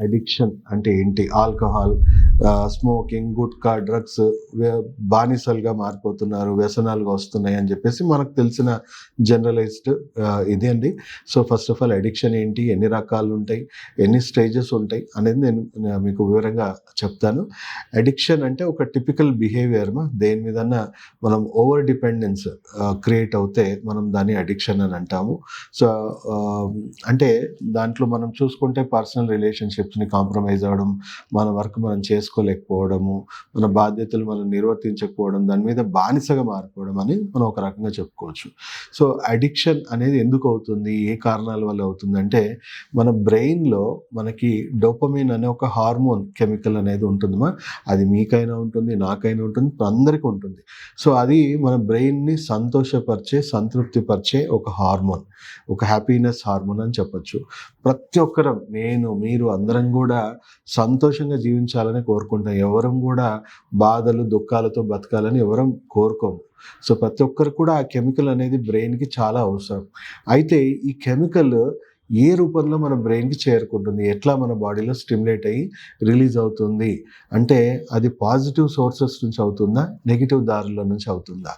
Addiction అంటే ఏంటి? Alcohol, smoking, gutka, drugs బానిసలుగా మారిపోతున్నారు, వ్యసనాలుగా వస్తున్నాయి అని చెప్పేసి మనకు తెలిసిన జనరలైజ్డ్ ఇది అండి. So first of all addiction ఏంటి? ఎన్ని రకాలు ఉంటాయి? ఎన్ని స్టేజెస్ ఉంటాయి? అనేది నేను మీకు వివరంగా చెప్తాను. అడిక్షన్ అంటే ఒక టిపికల్ బిహేవియర్ దేని మీదన్నా మనం ఓవర్ డిపెండెన్స్ క్రియేట్ అవుతే మనం దాన్ని అడిక్షన్ అని అంటాము. సో అంటే దాంట్లో మనం చూసుకుంటే పర్సనల్ రిలేషన్షిప్స్ని కాంప్రమైజ్ అవ్వడం, మన వర్క్ మనం చేసుకోలేకపోవడము, మన బాధ్యతలు మనం నిర్వర్తించకపోవడం, దాని మీద బానిసగా మారిపోవడం అని మనం ఒక రకంగా చెప్పుకోవచ్చు. సో అడిక్షన్ అనేది ఎందుకు అవుతుంది? ఏ కారణాల వల్ల అవుతుందంటే మన బ్రెయిన్లో మనకి డోపమైన్ అనే ఒక హార్మోన్ కెమికల్ అనేది ఉంటుందమ్మా. అది మీకైనా ఉంటుంది, నాకైనా ఉంటుంది, అందరికీ ఉంటుంది. సో అది మన బ్రెయిన్ని సంతోషపరిచే, సంతృప్తిపరిచే ఒక హార్మోన్, ఒక హ్యాపీనెస్ హార్మోన్ అని చెప్పొచ్చు. ప్రతి ఒక్కరం, నేను, మీరు అందరం కూడా సంతోషంగా జీవించాలని కోరుకుంటాం. ఎవరం కూడా బాధలు, దుఃఖాలతో బతకాలని ఎవరం కోరుకోము. సో ప్రతి ఒక్కరు కూడా ఆ కెమికల్ అనేది బ్రెయిన్కి చాలా అవసరం. అయితే ఈ కెమికల్ ఏ రూపంలో మన బ్రెయిన్కి చేరుకుంటుంది, ఎట్లా మన బాడీలో స్టిమ్యులేట్ అయ్యి రిలీజ్ అవుతుంది అంటే అది పాజిటివ్ సోర్సెస్ నుంచి అవుతుందా, నెగిటివ్ దారుల నుంచి అవుతుందా?